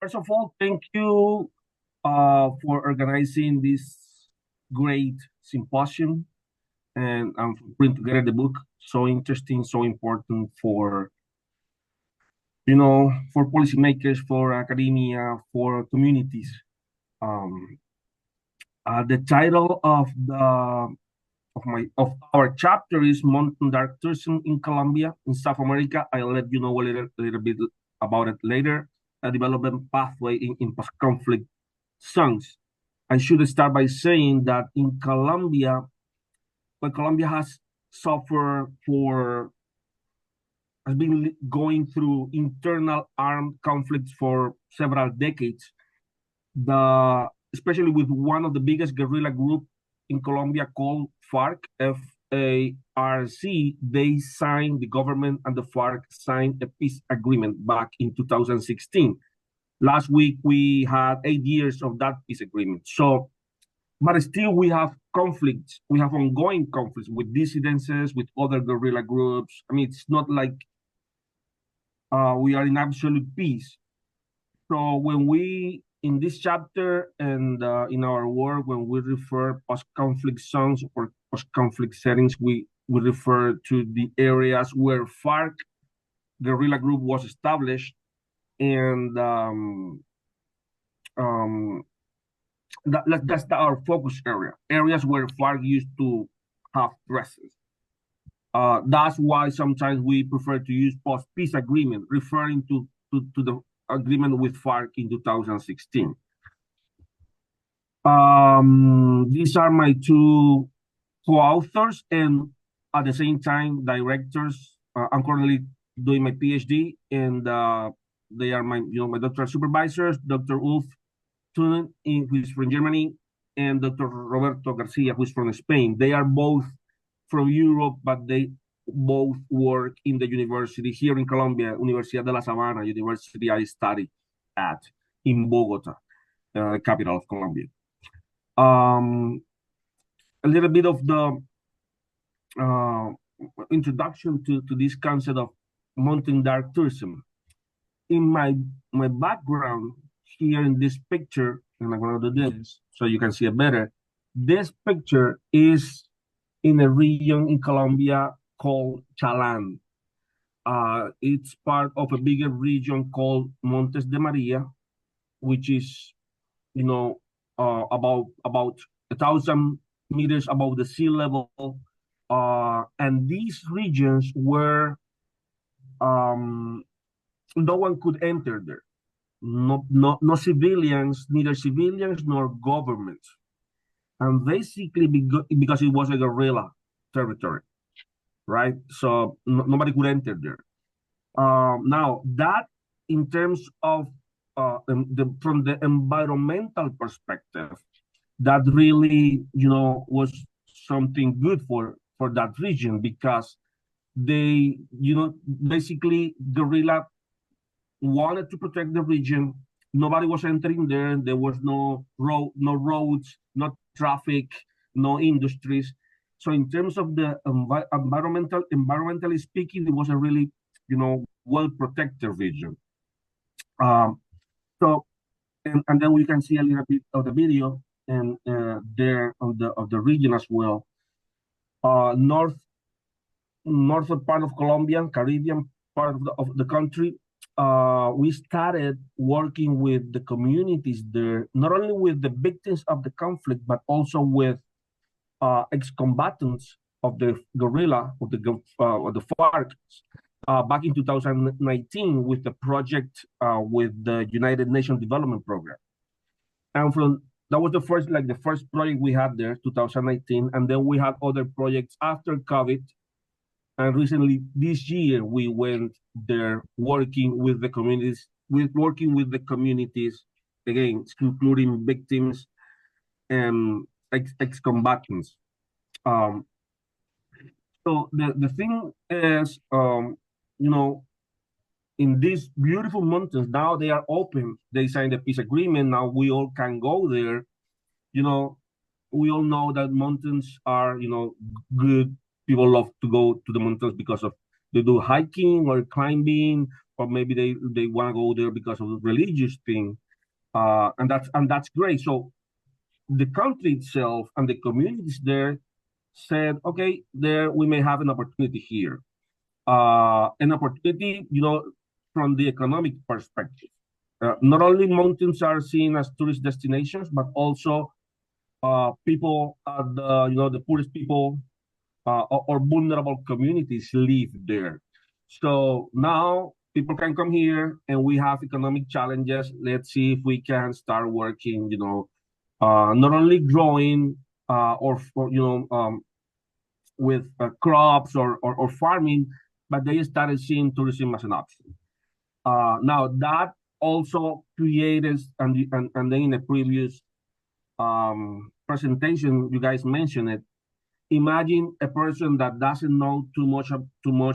First of all, thank you for organizing this great symposium and for putting together the book. So interesting, so important for for policymakers, for academia, for communities. Um, the title of our chapter is Mountain Dark Tourism in Colombia, in South America. I'll let you know a little bit about it later. A development pathway in post-conflict zones. I should start by saying that in Colombia, well, Colombia has been going through internal armed conflicts for several decades. Especially with one of the biggest guerrilla group in Colombia called FARC, FARC. The government and the FARC signed a peace agreement back in 2016. Last week, we had 8 years of that peace agreement. But still we have conflicts. We have ongoing conflicts with dissidences, with other guerrilla groups. I mean, it's not like we are in absolute peace. So when in this chapter and in our work, when we refer post-conflict zones or post-conflict settings, we refer to the areas where FARC guerrilla group was established, and that's our focus area, areas where FARC used to have presence. That's why sometimes we prefer to use post-peace agreement, referring to the agreement with FARC in 2016. These are my two co-authors and at the same time directors. I'm currently doing my PhD, and they are my doctoral supervisors, Dr. Thoene, who is from Germany, and Dr. Roberto García, who is from Spain. They are both from Europe, but they both work in the university here in Colombia, Universidad de la Sabana, university I study at in Bogota, capital of Colombia. A little bit of the introduction to this concept of mountain dark tourism. In my background here in this picture, and I'm going to do this so you can see it better. This picture is in a region in Colombia called Chalán. It's part of a bigger region called Montes de Maria, which is, about 1,000 meters above the sea level. And these regions were, no one could enter there. No civilians, neither civilians nor government. And basically because it was a guerrilla territory, right? So nobody could enter there. Now that in terms of from the environmental perspective, that really, was something good for that region, because they, basically guerrilla wanted to protect the region. Nobody was entering there. There was no roads, no traffic, no industries. So in terms of the environmentally speaking, it was a really, well-protected region. So, and then we can see a little bit of the video and there of the region as well. Northern part of Colombia, Caribbean part of the country. We started working with the communities there, not only with the victims of the conflict, but also with ex-combatants of the guerrilla, of the FARC, back in 2019 with the project with the United Nations Development Program. And that was the first project we had there, 2019, and then we had other projects after COVID. And recently, this year, we went there working with the communities, again, including victims and ex-combatants. So the thing is, in these beautiful mountains, now they are open. They signed a peace agreement. Now we all can go there. We all know that mountains are, good. People love to go to the mountains because they do hiking or climbing or maybe they want to go there because of the religious thing, and that's great. So the country itself and the communities there said, okay, there we may have an opportunity here, an opportunity, from the economic perspective. Not only mountains are seen as tourist destinations, but also people, the poorest people or vulnerable communities live there. So now people can come here, and we have economic challenges. Let's see if we can start working, not only growing with crops or farming, but they started seeing tourism as an option. Now that also created, and then in the previous presentation, you guys mentioned it. Imagine a person that doesn't know too much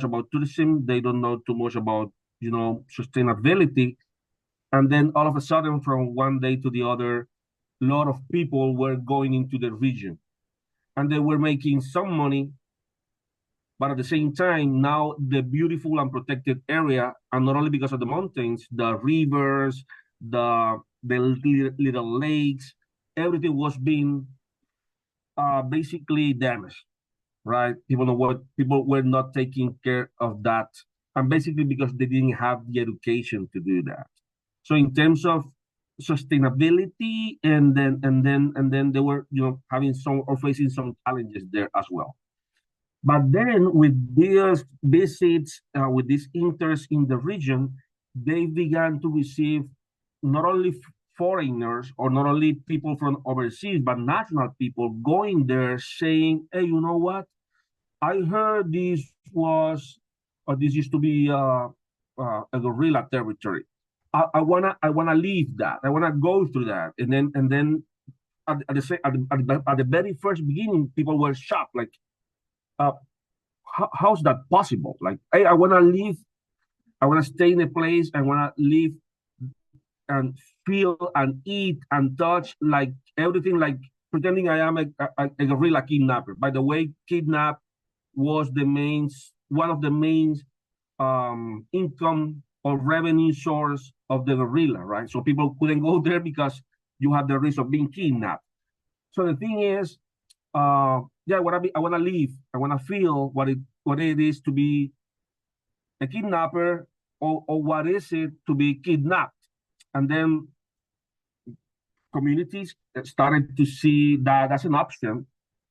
about tourism. They don't know too much about sustainability, and then all of a sudden, from one day to the other, a lot of people were going into the region, and they were making some money. But at the same time, now the beautiful and protected area, and not only because of the mountains, the rivers, the little lakes, everything was being basically damaged, right? People were not taking care of that, and basically because they didn't have the education to do that. So in terms of sustainability, and then they were having some or facing some challenges there as well. But then with these visits, with this interest in the region, they began to receive not only foreigners or not only people from overseas, but national people going there saying, hey, you know what? I heard this used to be a guerrilla territory. I wanna leave that. I wanna go through that, and then at the very first beginning, people were shocked, like, how's that possible? Like, hey, I wanna leave. I wanna stay in a place. I wanna live and feel and eat and touch, like everything, like pretending I am a guerrilla kidnapper. By the way, kidnap was one of the main income or revenue source of the guerrilla, right? So people couldn't go there because you have the risk of being kidnapped. So the thing is, I want to live. I want to feel what it is to be a kidnapper, or what is it to be kidnapped. And then communities started to see that as an option.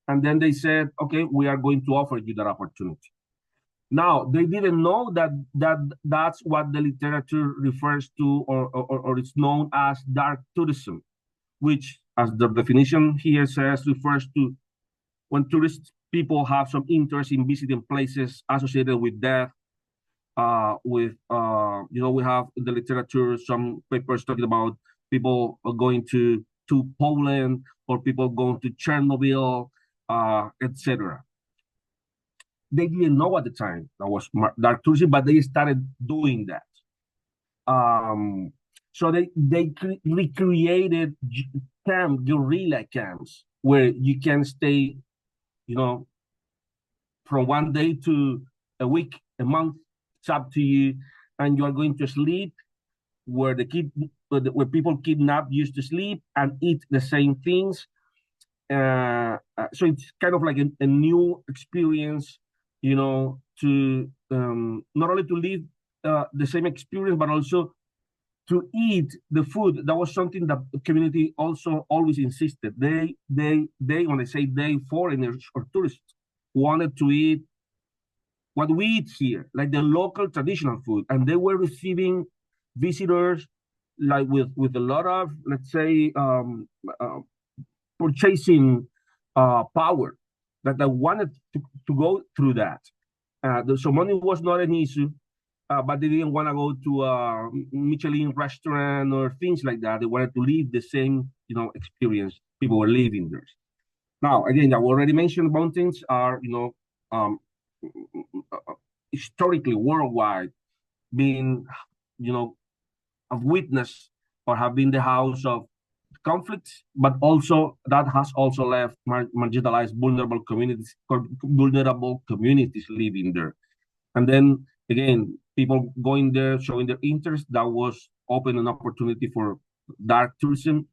And then they said, okay, we are going to offer you that opportunity. Now, they didn't know that's what the literature refers to, or it's known as dark tourism, which, as the definition here says, refers to when tourist people have some interest in visiting places associated with death. We have in the literature some papers talking about people going to Poland, or people going to Chernobyl, etc. They didn't know at the time that was dark tourism, but they started doing that. So they recreated guerrilla camps where you can stay, from one day to a week, a month. It's up to you, and you are going to sleep where where people kidnapped used to sleep and eat the same things. So it's kind of like a new experience, to not only to live the same experience, but also to eat the food. That was something that the community also always insisted. They, when I say they, foreigners or tourists, wanted to eat what we eat here, like the local traditional food. And they were receiving visitors like with a lot of, let's say, purchasing power, that they wanted to go through that. So money was not an issue, but they didn't want to go to a Michelin restaurant or things like that. They wanted to live the same, experience people were living there. Now, again, I already mentioned mountains are, historically worldwide being, a witness or have been the house of conflicts, but also that has also left marginalized, vulnerable communities living there. And then again, people going there, showing their interest. That was open an opportunity for dark tourism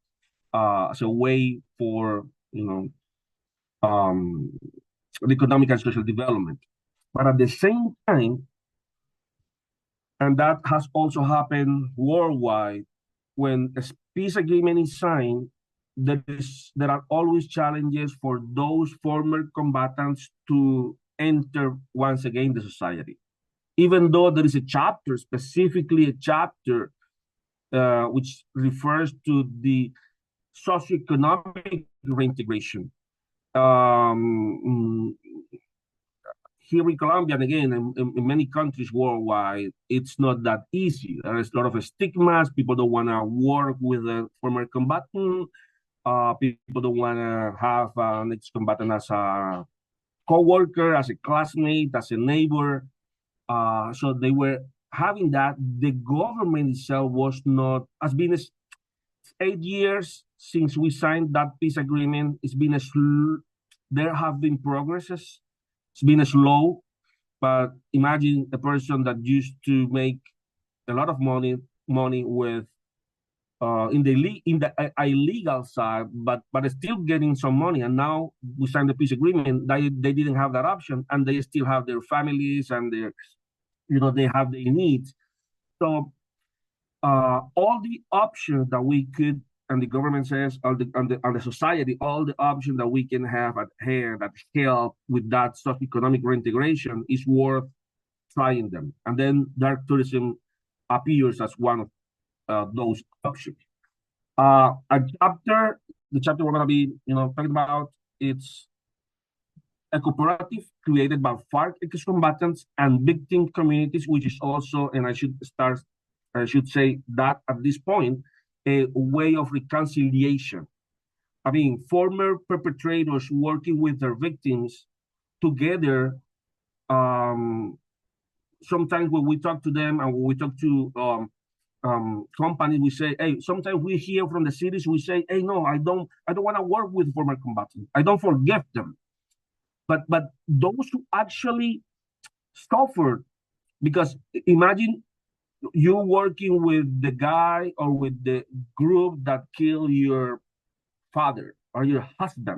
as a way for, the economic and social development. But at the same time, and that has also happened worldwide, when a peace agreement is signed, there are always challenges for those former combatants to enter once again the society. Even though there is a chapter, specifically a chapter which refers to the socioeconomic reintegration. Here in Colombia, and again, in many countries worldwide, it's not that easy. There's a lot of stigmas. People don't want to work with a former combatant. People don't want to have an ex-combatant as a co-worker, as a classmate, as a neighbor. So they were having that. The government itself was not, has been 8 years since we signed that peace agreement. It's been there have been progresses. It's been slow, but imagine a person that used to make a lot of money with in the illegal side, but still getting some money. And now we signed the peace agreement. They didn't have that option, and they still have their families and their, they have their needs. So all the options that we could, and the government says, on the society, all the options that we can have at hand that help with that socioeconomic reintegration is worth trying them. And then dark tourism appears as one of those options. The chapter we're going to be, talking about, it's a cooperative created by FARC ex-combatants and victim communities, which is also, and I should say that at this point, a way of reconciliation. I mean, former perpetrators working with their victims together. Sometimes when we talk to them and when we talk to companies, we say, hey, sometimes we hear from the cities, we say, hey, no, I don't want to work with former combatants. I don't forgive them. But those who actually suffered, because imagine you working with the guy or with the group that killed your father or your husband.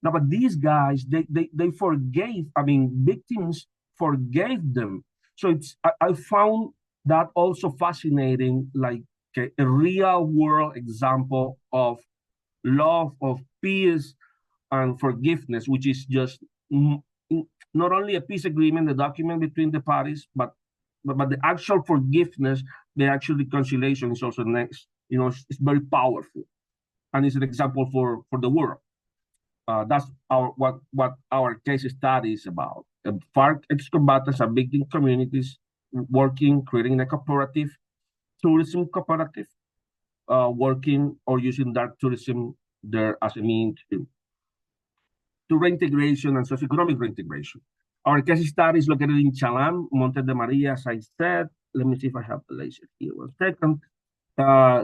Now, but these guys, they forgave, victims forgave them. So I found that also fascinating, like a real world example of love, of peace and forgiveness, which is just not only a peace agreement, the document between the parties, but the actual forgiveness, the actual reconciliation is also next. It's very powerful, and it's an example for the world. That's what our case study is about. FARC ex-combatants and victim communities working, creating a cooperative, tourism cooperative, working or using dark tourism there as a means to reintegration and socioeconomic reintegration. Our case study is located in Chalam, Montes de Maria, as I said. Let me see if I have the laser here. 1 second.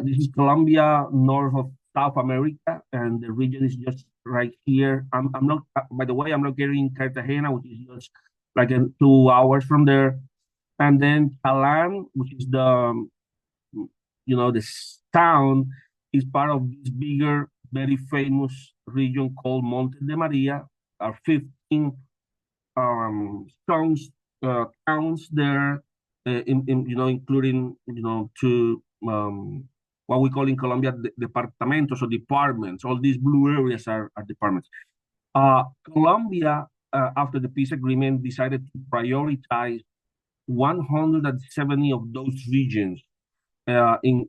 This is Colombia, north of South America, and the region is just right here. I'm not, by the way, I'm located in Cartagena, which is just like 2 hours from there. And then Chalam, which is the town, is part of this bigger, very famous region called Montes de Maria. 15 towns there, including two what we call in Colombia departamentos or departments. All these blue areas are departments. Colombia, after the peace agreement, decided to prioritize 170 of those regions in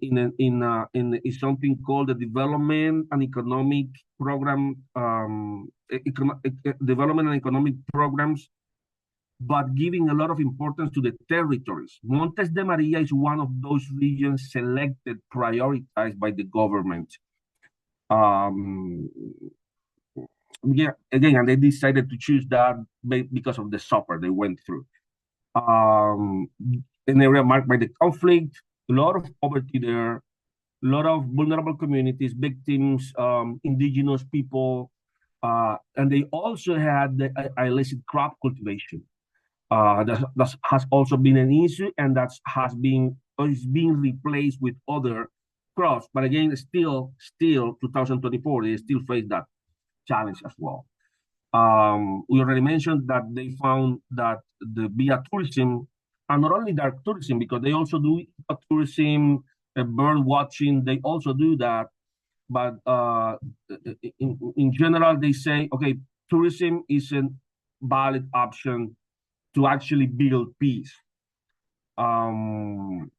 something called the Development and Economic Program, Development and Economic Programs, but giving a lot of importance to the territories. Montes de Maria is one of those regions selected, prioritized by the government. Yeah, again, and they decided to choose that because of the suffer they went through. An area marked by the conflict, a lot of poverty there, a lot of vulnerable communities, victims, indigenous people, and they also had the illicit crop cultivation. That has also been an issue, and that is being replaced with other crops. But again, still 2024, they still face that challenge as well. We already mentioned that they found that the via tourism, and not only dark tourism, because they also do tourism, bird watching, they also do that. But in general, they say, okay, tourism is a valid option to actually build peace. And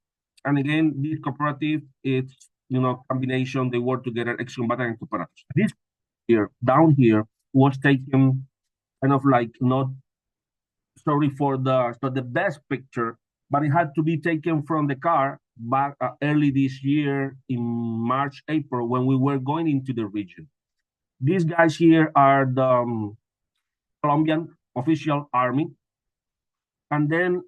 again, this cooperative, it's, combination, they work together, ex-combatant and cooperatives. This here, down here, was taken kind of like, not sorry for the best picture, but it had to be taken from the car back early this year in March, April, when we were going into the region. These guys here are the Colombian official army. And then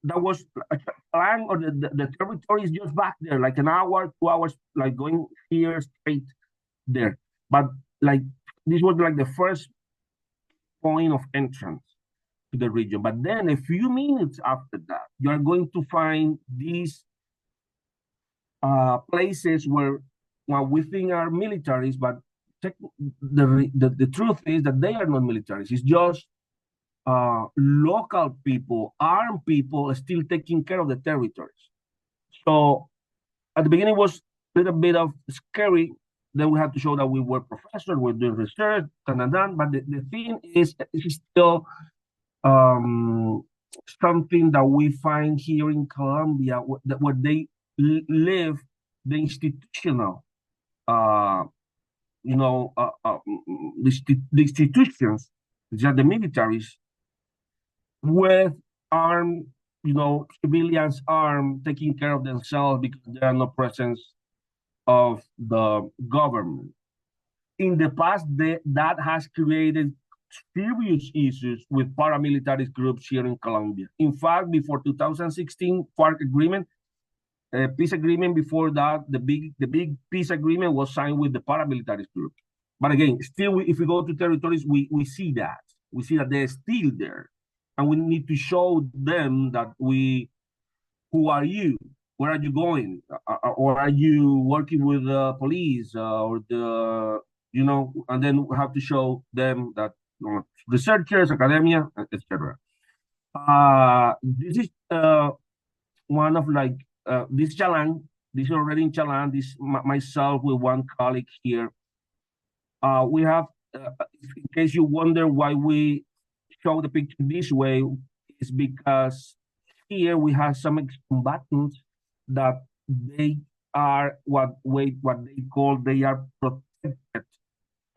that was a plan, or the territory is just back there, like an hour, 2 hours, like going here straight there. But like this was like the first point of entrance to the region. But then a few minutes after that, you are going to find these places where, well, we think are militaries, but the truth is that they are not militaries. It's just local people, armed people, still taking care of the territories. So at the beginning, it was a little bit of scary. Then we had to show that we were professors, we're doing research, but the thing is, it's still something that we find here in Colombia, where they live the institutional, the institutions, just the militaries, with armed, civilians armed, taking care of themselves because there are no presence of the government. In the past, that has created serious issues with paramilitary groups here in Colombia. In fact, before 2016 FARC agreement, peace agreement before that, the big peace agreement was signed with the paramilitary group. But again, still, if we go to territories, we see that. We see that they're still there. And we need to show them that who are you? Where are you going? Or are you working with the police or and then we have to show them that researchers, academia, etc. This is one of this challenge. This is already in challenge. This myself with one colleague here. We have, in case you wonder why we show the picture this way, is because here we have some ex-combatants that they are what they call, they are protected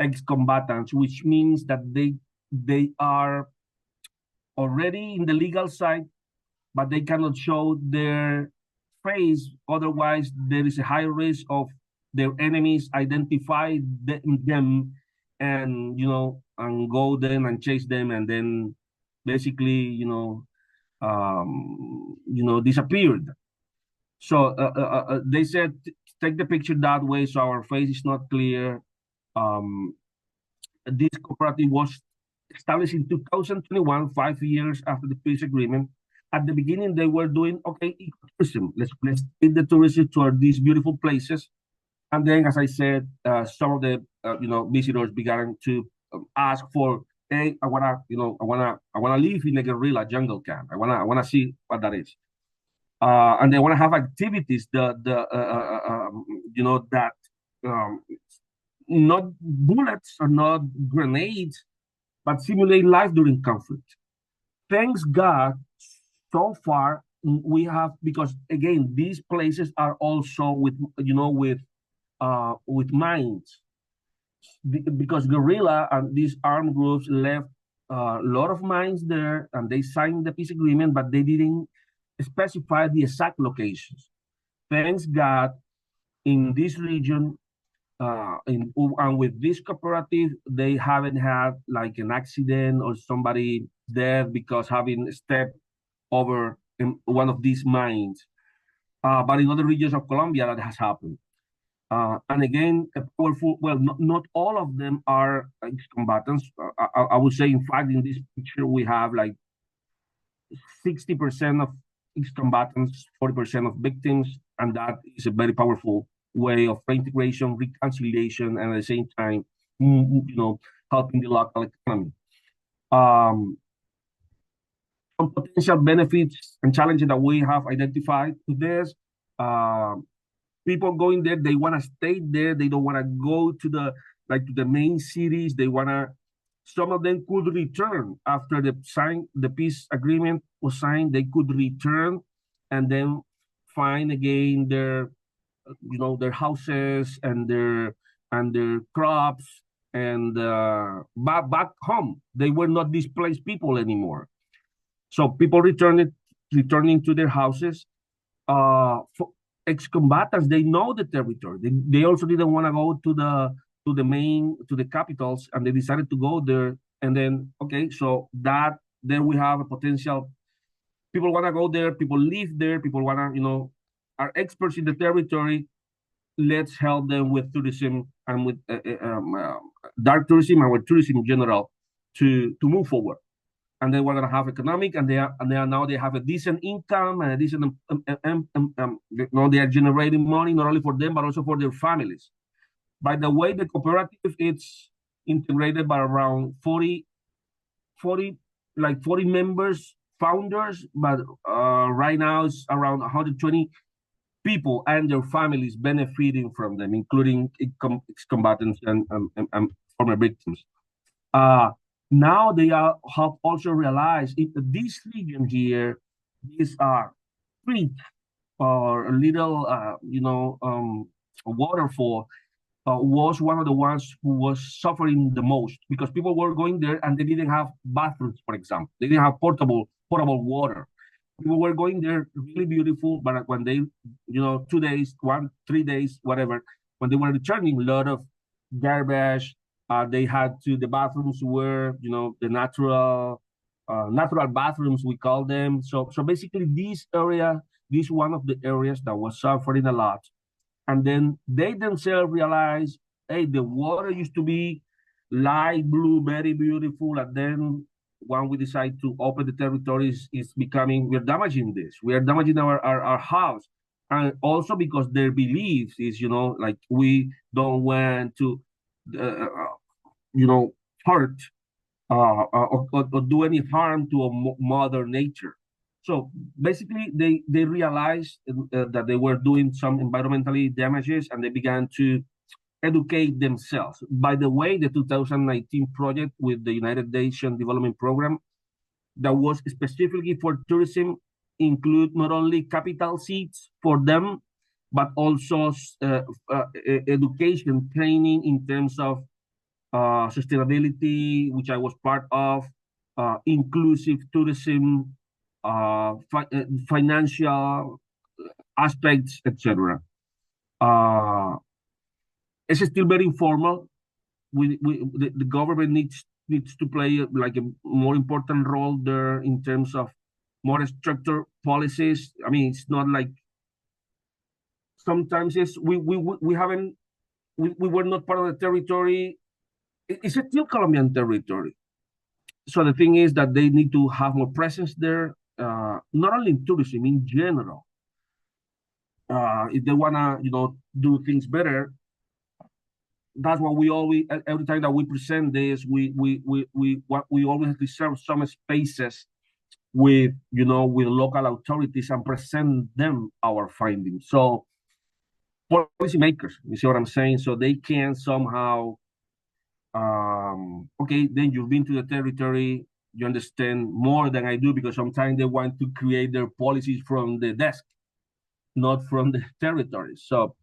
ex-combatants, which means that they are already in the legal side, but they cannot show their face. Otherwise, there is a high risk of their enemies identify them and and go them and chase them, and then basically disappeared. So they said, take the picture that way so our face is not clear. This cooperative was established in 2021, 5 years after the peace agreement. At the beginning, they were doing, okay, ecotourism. Let's take the tourists to these beautiful places. And then, as I said, some of the visitors began to ask for, hey, I wanna live in a guerrilla jungle camp. I wanna see what that is. And they want to have activities that not bullets or not grenades, but simulate life during conflict. Thanks God, so far we have, because again, these places are also with mines, because guerrilla and these armed groups left a lot of mines there, and they signed the peace agreement, but they didn't specify the exact locations. Thanks God, in this region, and with this cooperative, they haven't had like an accident or somebody dead because having stepped over in one of these mines. But in other regions of Colombia, that has happened. And again, a powerful, well, not all of them are ex-combatants. I would say, in fact, in this picture, we have like 60% of ex-combatants, 40% of victims, and that is a very powerful way of reintegration, reconciliation, and at the same time, helping the local economy. Some potential benefits and challenges that we have identified with this. People going there, they want to stay there. They don't want to go to the main cities. They want to. Some of them could return after the peace agreement was signed. They could return and then find again their houses and their crops and back home. They were not displaced people anymore. So people returning to their houses. For ex-combatants, they know the territory. They also didn't want to go to the capitals, and they decided to go there. And then, okay, so there we have a potential. People want to go there. People live there. People want to, are experts in the territory. Let's help them with tourism and with dark tourism and with tourism in general to move forward. And then we're going to have economic, and they have a decent income and a decent, they are generating money not only for them but also for their families. By the way, the cooperative, it's integrated by around 40 members, founders, but right now it's around 120 people and their families benefiting from them, including ex-combatants and former victims. Now they have also realized in this region here, these are creek or a little, waterfall was one of the ones who was suffering the most because people were going there and they didn't have bathrooms, for example. They didn't have portable water. People were going there really beautiful, but when they, 2 days, 3 days, whatever, when they were returning, a lot of garbage. The bathrooms were, the natural bathrooms, we call them. So basically this one of the areas that was suffering a lot. And then they themselves realized, hey, the water used to be light blue, very beautiful. And then when we decide to open the territories, we're damaging this. We are damaging our house. And also because their beliefs is, we don't want to, hurt or do any harm to mother nature. So basically, they realized that they were doing some environmentally damages, and they began to educate themselves. By the way, the 2019 project with the United Nations Development Program that was specifically for tourism include not only capital seats for them, but also education training in terms of sustainability, which I was part of, inclusive tourism, financial aspects, etc. It's still very informal. The government needs to play like a more important role there in terms of more structured policies. I mean, it's not like sometimes we were not part of the territory. It's still Colombian territory. So the thing is that they need to have more presence there, not only in tourism, in general. If they wanna, do things better, that's what we always, every time that we present this, we always reserve some spaces with local authorities and present them our findings. So policymakers, you see what I'm saying? So they can somehow, okay, then you've been to the territory, you understand more than I do, because sometimes they want to create their policies from the desk, not from the territory. So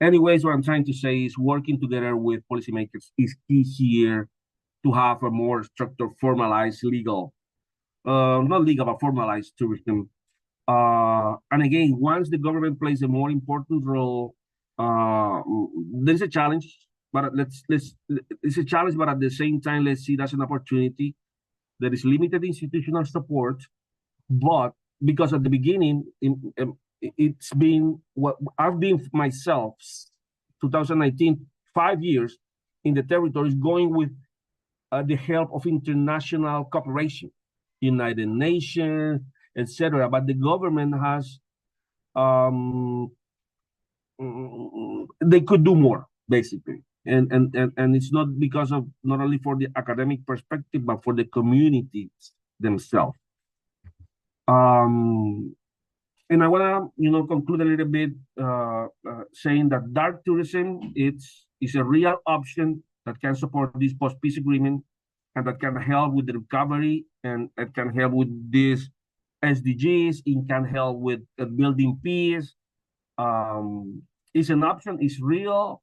anyways, what I'm trying to say is working together with policymakers is key here to have a more structured, formalized legal, not legal, but formalized tourism. And again, once the government plays a more important role, there's a challenge, but it's a challenge, but at the same time, let's see that's an opportunity. There is limited institutional support, but because at the beginning, it's been what I've been myself, 2019, 5 years in the territories, going with the help of international cooperation. United Nations, etc. But the government has they could do more, basically. And it's not because of not only for the academic perspective, but for the communities themselves. And I want to, conclude a little bit saying that dark tourism is a real option that can support this post-peace agreement and that can help with the recovery and it can help with these SDGs. It can help with building peace. It's an option. It's real.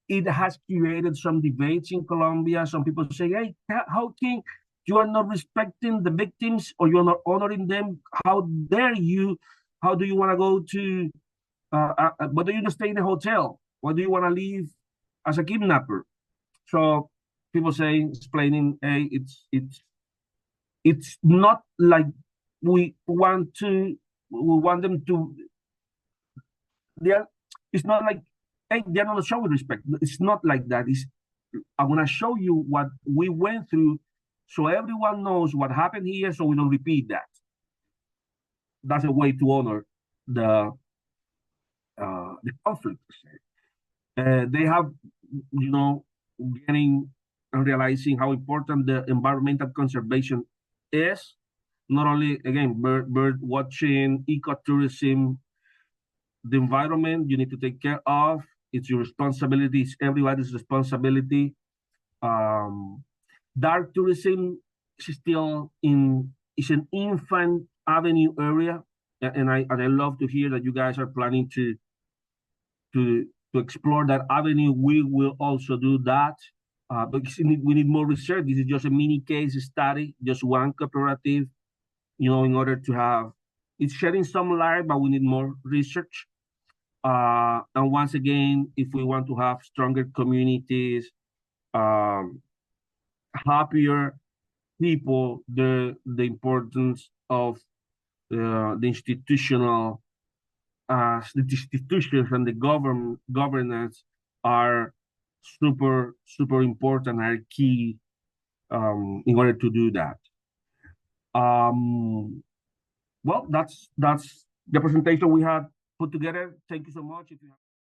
It has created some debates in Colombia. Some people say, "Hey, how can you are not respecting the victims or you are not honoring them? How dare you? How do you want to go to? But do you want to stay in a hotel? Why do you want to leave as a kidnapper?" So people say, explaining, "Hey, it's not like we want them to. It's not like, hey, they're not showing respect. It's not like that. I'm gonna show you what we went through, so everyone knows what happened here, so we don't repeat that." That's a way to honor the conflict. They have, getting and realizing how important the environmental conservation is. Not only, again, bird watching, ecotourism, the environment you need to take care of. It's your responsibility. It's everybody's responsibility. Dark tourism is still it's an infant avenue area, and I love to hear that you guys are planning to explore that avenue. We will also do that, because we need more research. This is just a mini case study, just one cooperative, in order to have it's shedding some light, but we need more research. And once again, if we want to have stronger communities, happier people, the importance of the institutional, the institutions and the governance are super important, are key in order to do that. Well, that's the presentation we had put together. Thank you so much. If you have